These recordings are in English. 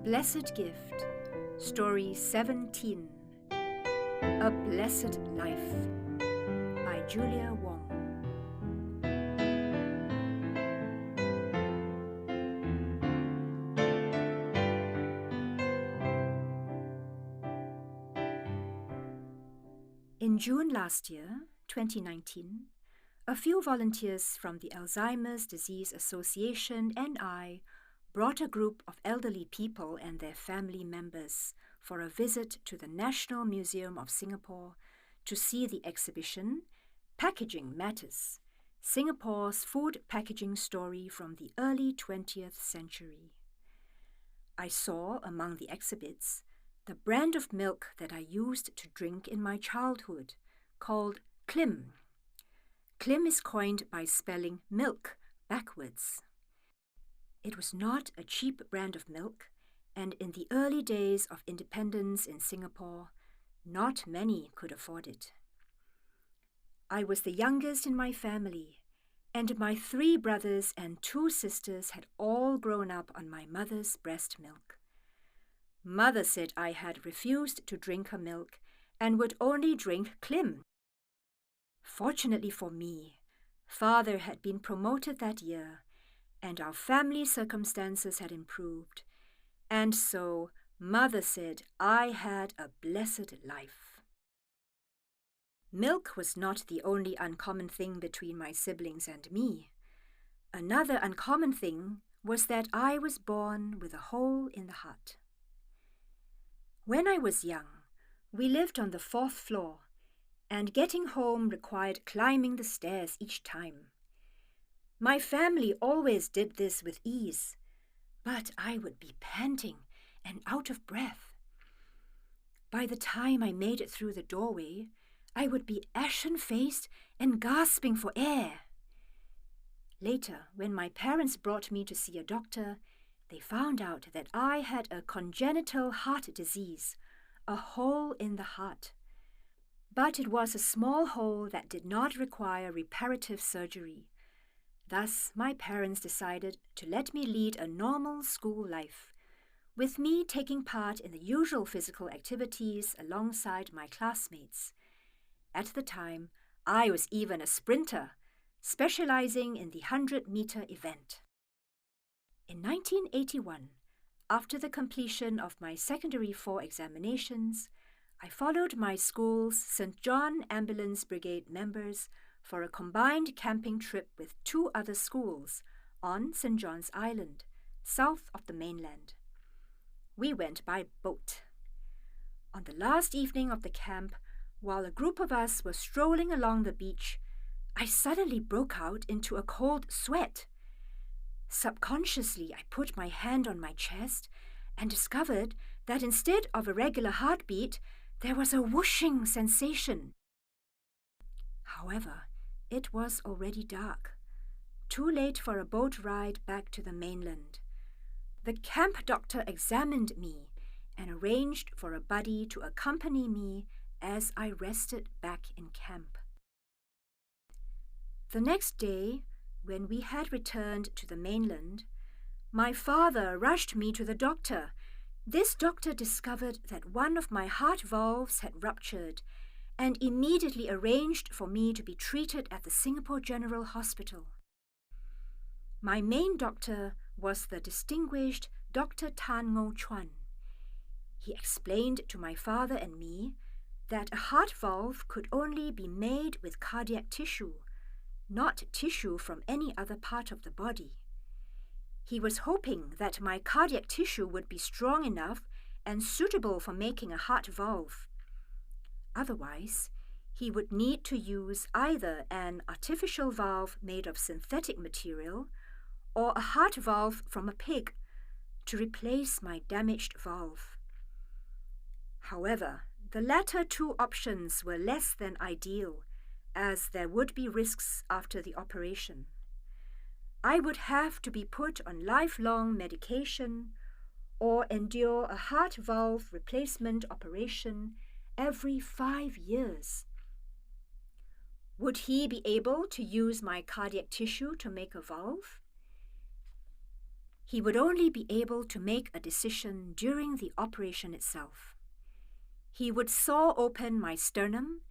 Blessed Gift, Story 17, A Blessed Life, by Julia Wong. In June last year, 2019, a few volunteers from the Alzheimer's Disease Association and I brought a group of elderly people and their family members for a visit to the National Museum of Singapore to see the exhibition Packaging Matters, Singapore's food packaging story from the early 20th century. I saw among the exhibits the brand of milk that I used to drink in my childhood, called Klim. Klim is coined by spelling milk backwards. It was not a cheap brand of milk, and in the early days of independence in Singapore, not many could afford it. I was the youngest in my family, and my 3 brothers and 2 sisters had all grown up on my mother's breast milk. Mother said I had refused to drink her milk and would only drink Klim. Fortunately for me, Father had been promoted that year, and our family circumstances had improved, and so Mother said I had a blessed life. Milk was not the only uncommon thing between my siblings and me. Another uncommon thing was that I was born with a hole in the heart. When I was young, we lived on the 4th floor, and getting home required climbing the stairs each time. My family always did this with ease, but I would be panting and out of breath. By the time I made it through the doorway, I would be ashen-faced and gasping for air. Later, when my parents brought me to see a doctor, they found out that I had a congenital heart disease, a hole in the heart. But it was a small hole that did not require reparative surgery. Thus, my parents decided to let me lead a normal school life, with me taking part in the usual physical activities alongside my classmates. At the time, I was even a sprinter, specializing in the 100-meter event. In 1981, after the completion of my Secondary 4 examinations, I followed my school's St. John Ambulance Brigade members for a combined camping trip with 2 other schools on St. John's Island, south of the mainland. We went by boat. On the last evening of the camp, while a group of us were strolling along the beach, I suddenly broke out into a cold sweat. Subconsciously, I put my hand on my chest and discovered that instead of a regular heartbeat, there was a whooshing sensation. However, it was already dark, too late for a boat ride back to the mainland. The camp doctor examined me and arranged for a buddy to accompany me as I rested back in camp. The next day, when we had returned to the mainland, my father rushed me to the doctor. This doctor discovered that one of my heart valves had ruptured and immediately arranged for me to be treated at the Singapore General Hospital. My main doctor was the distinguished Dr. Tan Ngo Chuan. He explained to my father and me that a heart valve could only be made with cardiac tissue, not tissue from any other part of the body. He was hoping that my cardiac tissue would be strong enough and suitable for making a heart valve. Otherwise, he would need to use either an artificial valve made of synthetic material or a heart valve from a pig to replace my damaged valve. However, the latter 2 options were less than ideal, as there would be risks after the operation. I would have to be put on lifelong medication or endure a heart valve replacement operation every 5 years. Would he be able to use my cardiac tissue to make a valve? He would only be able to make a decision during the operation itself. He would saw open my sternum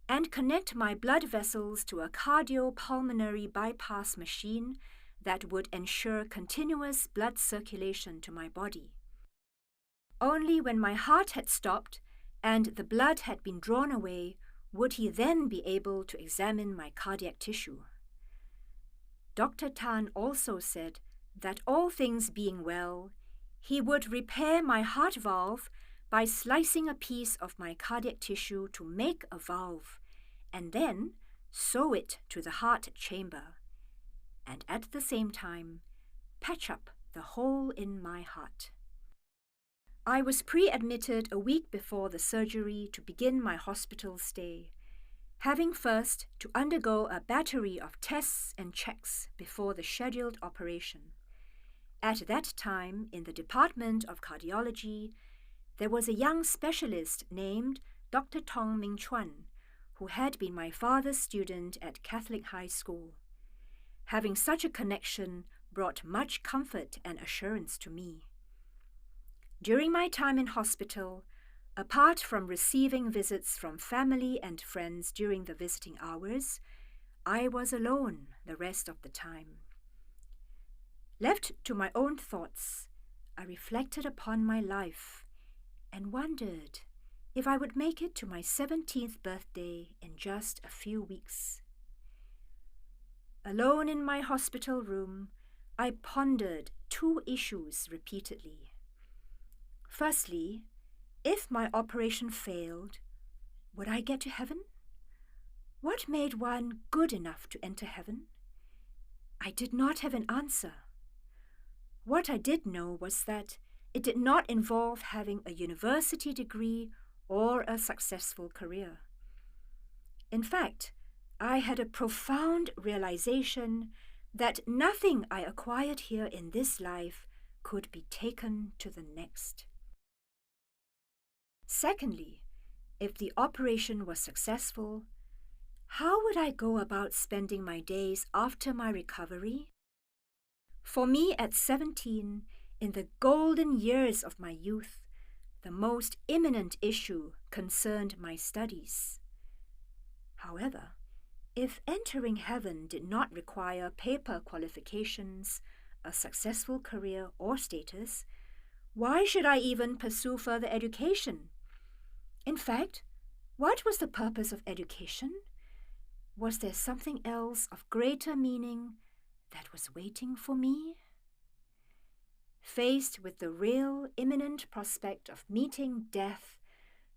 and connect my blood vessels to a cardiopulmonary bypass machine that would ensure continuous blood circulation to my body. Only when my heart had stopped and the blood had been drawn away would he then be able to examine my cardiac tissue. Dr. Tan also said that all things being well, he would repair my heart valve by slicing a piece of my cardiac tissue to make a valve, and then sew it to the heart chamber, and at the same time patch up the hole in my heart. I was pre-admitted a week before the surgery to begin my hospital stay, having first to undergo a battery of tests and checks before the scheduled operation. At that time, in the Department of Cardiology, there was a young specialist named Dr. Tong Ming Chuan, who had been my father's student at Catholic High School. Having such a connection brought much comfort and assurance to me. During my time in hospital, apart from receiving visits from family and friends during the visiting hours, I was alone the rest of the time. Left to my own thoughts, I reflected upon my life and wondered if I would make it to my 17th birthday in just a few weeks. Alone in my hospital room, I pondered two issues repeatedly. Firstly, if my operation failed, would I get to heaven? What made one good enough to enter heaven? I did not have an answer. What I did know was that it did not involve having a university degree or a successful career. In fact, I had a profound realization that nothing I acquired here in this life could be taken to the next. Secondly, if the operation was successful, how would I go about spending my days after my recovery? For me at 17, in the golden years of my youth, the most imminent issue concerned my studies. However, if entering heaven did not require paper qualifications, a successful career, or status, why should I even pursue further education? In fact, what was the purpose of education? Was there something else of greater meaning that was waiting for me? Faced with the real, imminent prospect of meeting death,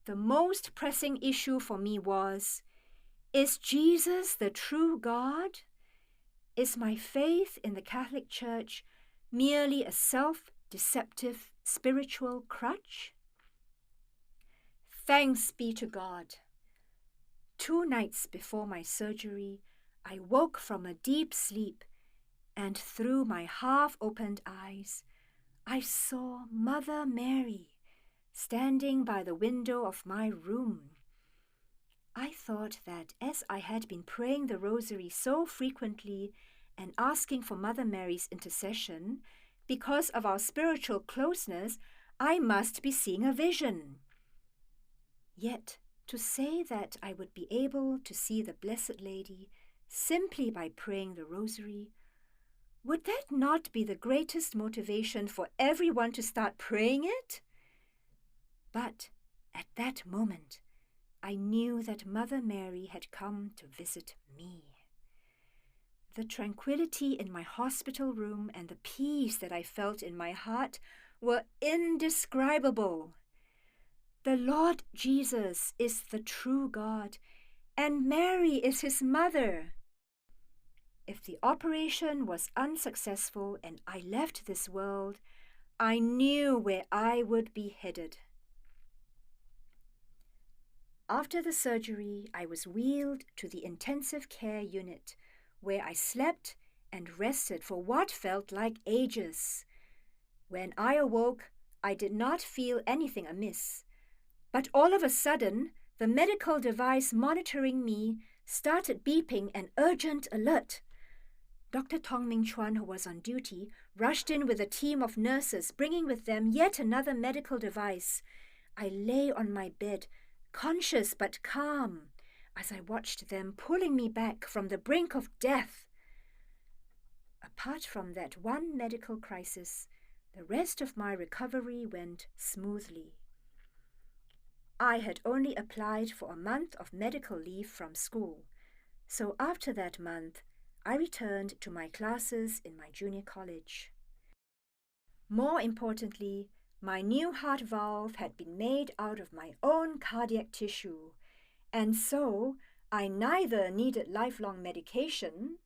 the most pressing issue for me was, is Jesus the true God? Is my faith in the Catholic Church merely a self-deceptive spiritual crutch? Thanks be to God. 2 nights before my surgery, I woke from a deep sleep, and through my half-opened eyes, I saw Mother Mary standing by the window of my room. I thought that as I had been praying the rosary so frequently and asking for Mother Mary's intercession, because of our spiritual closeness, I must be seeing a vision. Yet, to say that I would be able to see the Blessed Lady simply by praying the rosary, would that not be the greatest motivation for everyone to start praying it? But at that moment, I knew that Mother Mary had come to visit me. The tranquility in my hospital room and the peace that I felt in my heart were indescribable. The Lord Jesus is the true God, and Mary is his mother. If the operation was unsuccessful and I left this world, I knew where I would be headed. After the surgery, I was wheeled to the intensive care unit, where I slept and rested for what felt like ages. When I awoke, I did not feel anything amiss. But all of a sudden, the medical device monitoring me started beeping an urgent alert. Dr. Tong Ming Chuan, who was on duty, rushed in with a team of nurses, bringing with them yet another medical device. I lay on my bed, conscious but calm, as I watched them pulling me back from the brink of death. Apart from that one medical crisis, the rest of my recovery went smoothly. I had only applied for a month of medical leave from school, so after that month, I returned to my classes in my junior college. More importantly, my new heart valve had been made out of my own cardiac tissue, and so I neither needed lifelong medication,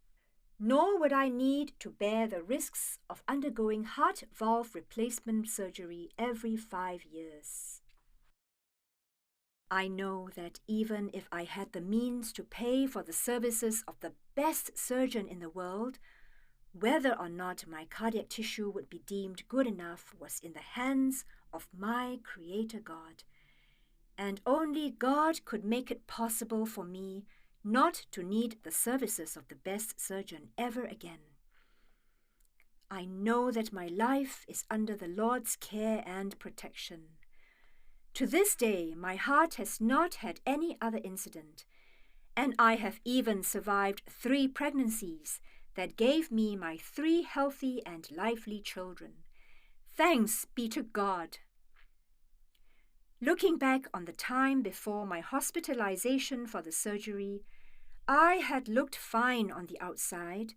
nor would I need to bear the risks of undergoing heart valve replacement surgery every 5 years. I know that even if I had the means to pay for the services of the best surgeon in the world, whether or not my cardiac tissue would be deemed good enough was in the hands of my Creator God, and only God could make it possible for me not to need the services of the best surgeon ever again. I know that my life is under the Lord's care and protection. To this day, my heart has not had any other incident, and I have even survived 3 pregnancies that gave me my 3 healthy and lively children. Thanks be to God. Looking back on the time before my hospitalization for the surgery, I had looked fine on the outside,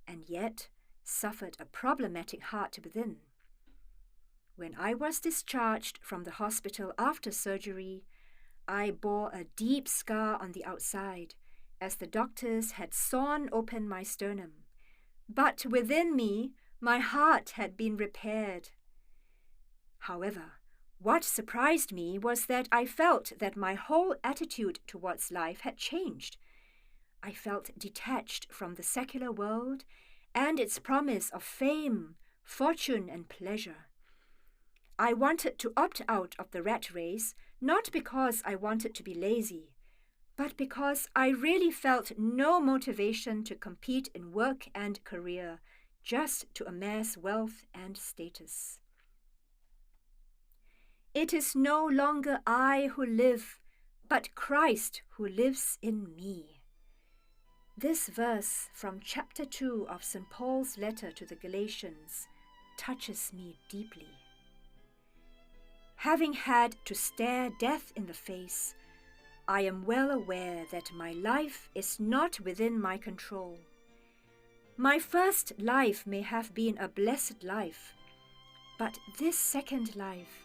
and yet suffered a problematic heart within. When I was discharged from the hospital after surgery, I bore a deep scar on the outside, as the doctors had sawn open my sternum. But within me, my heart had been repaired. However, what surprised me was that I felt that my whole attitude towards life had changed. I felt detached from the secular world and its promise of fame, fortune, and pleasure. I wanted to opt out of the rat race, not because I wanted to be lazy, but because I really felt no motivation to compete in work and career, just to amass wealth and status. It is no longer I who live, but Christ who lives in me. This verse from chapter 2 of St. Paul's letter to the Galatians touches me deeply. Having had to stare death in the face, I am well aware that my life is not within my control. My first life may have been a blessed life, but this second life,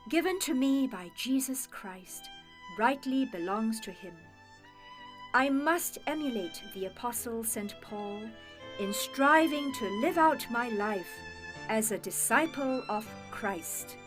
given to me by Jesus Christ, rightly belongs to Him. I must emulate the Apostle St. Paul in striving to live out my life as a disciple of Christ.